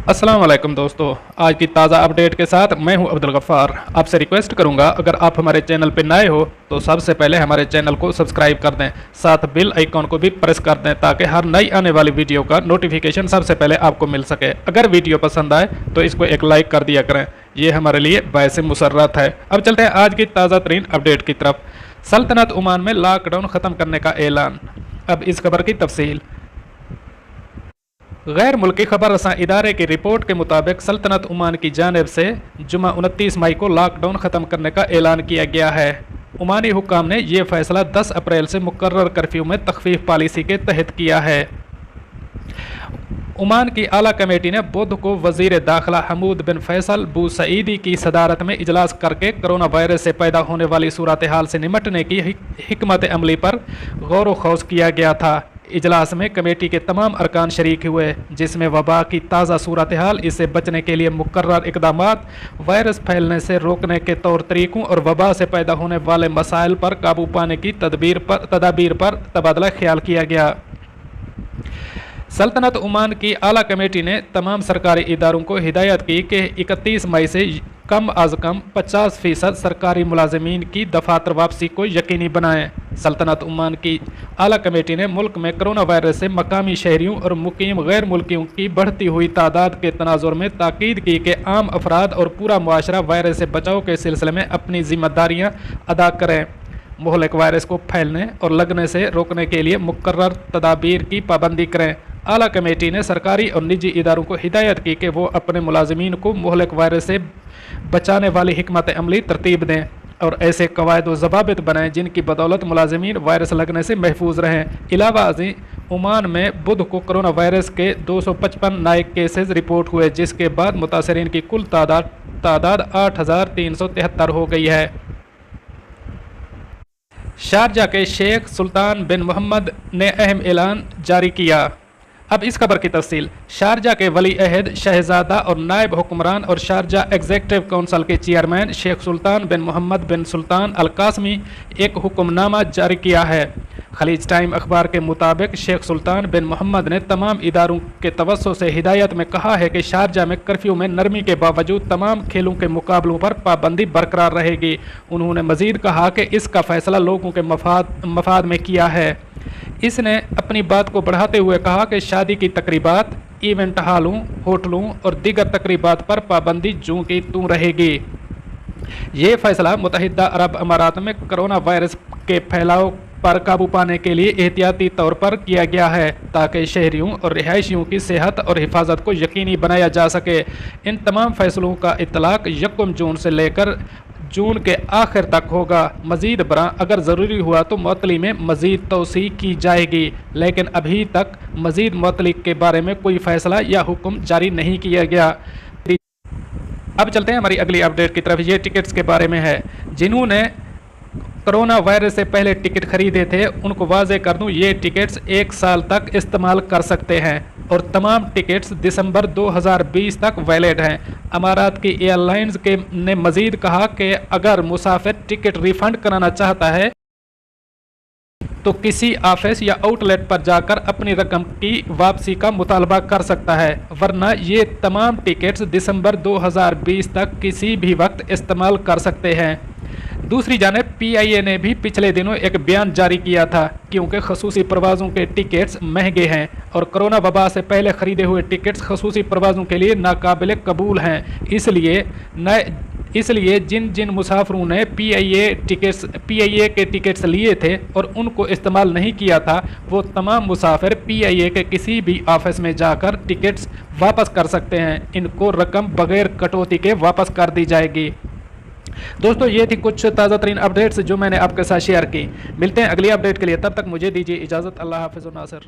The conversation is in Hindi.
अस्सलाम वालेकुम दोस्तों, आज की ताज़ा अपडेट के साथ मैं हूं अब्दुल गफ़ार। आपसे रिक्वेस्ट करूंगा अगर आप हमारे चैनल पर नए हो तो सबसे पहले हमारे चैनल को सब्सक्राइब कर दें, साथ बेल आइकॉन को भी प्रेस कर दें ताकि हर नई आने वाली वीडियो का नोटिफिकेशन सबसे पहले आपको मिल सके। अगर वीडियो पसंद आए तो इसको एक लाइक कर दिया करें, ये हमारे लिए बायसे मुसर्रत है। अब चलते हैं आज की ताज़ा तरीन अपडेट की तरफ। सल्तनत ओमान में लॉकडाउन ख़त्म करने का ऐलान। अब इस खबर की तफसील। गैर मुल्की खबर रसां इदारे की रिपोर्ट के मुताबिक सल्तनत ओमान की जानिब से जुमा 29 मई को लॉकडाउन ख़त्म करने का ऐलान किया गया है। ओमानी हुक्काम ने यह फैसला 10 अप्रैल से मुकर्रर कर्फ्यू में तखफीफ पॉलिसी के तहत किया है। ओमान की आला कमेटी ने बुध को वजीर दाखिला हमूद बिन फैसल बू सईदी की सदारत में इजलास करके कोरोना वायरस से पैदा होने वाली सूरत हाल से निमटने की हिकमत अमली पर गौर व खौज किया गया था। इजलास में कमेटी के तमाम अरकान शरीक हुए, जिसमें वबा की ताज़ा सूरत हाल, इससे बचने के लिए मुकर्रर इक़दामात, वायरस फैलने से रोकने के तौर तरीक़ों और वबा से पैदा होने वाले मसाइल पर काबू पाने की तदाबीर पर तबादला ख्याल किया गया। सल्तनत ओमान की आला कमेटी ने तमाम सरकारी इदारों को हिदायत की कि 31 मई से कम अज़ कम 50% सरकारी मुलाजमीन की दफातर वापसी को यकीनी बनाएं। सल्तनत ओमान की आला कमेटी ने मुल्क में कोरोना वायरस से मकामी शहरियों और मुकीम गैर मुल्कियों की बढ़ती हुई तादाद के तनाजुर में ताकीद की कि आम अफराद और पूरा मुआशरा वायरस से बचाव के सिलसिले में अपनी जिम्मेदारियाँ अदा करें। मुहलिक वायरस को फैलने और लगने से रोकने के लिए मुकर्रर तदाबीर की पाबंदी करें। आला कमेटी ने सरकारी और निजी इदारों को हिदायत की कि वो अपने मुलाजमीन को मुहलिक वायरस से बचाने वाली हिकमत अमली तरतीब दें और ऐसे कवायद व ज़वाबित बनाएं जिनकी बदौलत मुलाजमीन वायरस लगने से महफूज रहें। इलावा अज़ीं ओमान में बुध को कोरोना वायरस के 255 नए केसेस रिपोर्ट हुए, जिसके बाद मुतासरीन की कुल तादाद 8373 हो गई है। शारजा के शेख सुल्तान बिन मोहम्मद ने अहम ऐलान जारी किया। अब इस खबर की तफसील। शारजा के वली अहद शहजादा और नायब हुक्मरान और शारजा एग्जीक्यूटिव काउंसिल के चेयरमैन शेख सुल्तान बिन मोहम्मद बिन सुल्तान अल कासमी एक हुक्मनामा जारी किया है। खलीज टाइम अखबार के मुताबिक शेख सुल्तान बिन मोहम्मद ने तमाम इदारों के तवज्जो से हिदायत में कहा है कि शारजा में कर्फ्यू में नरमी के बावजूद तमाम खेलों के मुकाबलों पर पाबंदी बरकरार रहेगी। उन्होंने मजीद कहा कि इसका फैसला लोगों के मफाद में किया है। इसने अपनी बात को बढ़ाते हुए कहा कि शादी की तकरीबात, इवेंट हॉलों, होटलों और दीगर तकरीबात पर पाबंदी जूं की तूं रहेगी। ये फैसला मुत्तहिदा अरब अमारात में कोरोना वायरस के फैलाव पर काबू पाने के लिए एहतियाती तौर पर किया गया है ताकि शहरियों और रिहायशियों की सेहत और हिफाजत को यकीनी बनाया जा सके। इन तमाम फैसलों का इतलाक 1 जून से लेकर जून के आखिर तक होगा। मज़ीद बरा अगर ज़रूरी हुआ तो मुअत्तली में मज़ीद तोसी की जाएगी, लेकिन अभी तक मज़ीद मुअत्तली के बारे में कोई फ़ैसला या हुक्म जारी नहीं किया गया। अब चलते हैं हमारी अगली अपडेट की तरफ। ये टिकट्स के बारे में है। जिन्होंने कोरोना वायरस से पहले टिकट खरीदे थे उनको वाज़े कर दूं, ये टिकट्स 1 साल तक इस्तेमाल कर सकते हैं और तमाम टिकट्स दिसंबर 2020 तक वैलिड हैं। अमारात की एयरलाइंस ने मज़ीद कहा कि अगर मुसाफिर टिकट रिफ़ंड कराना चाहता है तो किसी ऑफिस या आउटलेट पर जाकर अपनी रकम की वापसी का मुतालबा कर सकता है, वरना ये तमाम टिकट्स दिसंबर 2020 तक किसी भी वक्त इस्तेमाल कर सकते हैं। दूसरी जानिब PIA ने भी पिछले दिनों एक बयान जारी किया था क्योंकि खसूसी परवाज़ों के टिकट्स महंगे हैं और कोरोना वबा से पहले ख़रीदे हुए टिकट्स खसूसी परवाज़ों के लिए नाकाबिल कबूल हैं। इसलिए जिन मुसाफिरों ने PIA के टिकट्स लिए थे और उनको इस्तेमाल नहीं किया था, वो तमाम मुसाफिर PIA के किसी भी ऑफिस में जाकर टिकट्स वापस कर सकते हैं। इनको रकम बगैर कटौती के वापस कर दी जाएगी। दोस्तों, ये थी कुछ ताज़ा तरीन अपडेट्स जो मैंने आपके साथ शेयर की। मिलते हैं अगली अपडेट के लिए, तब तक मुझे दीजिए इजाज़त। अल्लाह हाफ़िज़ नासिर।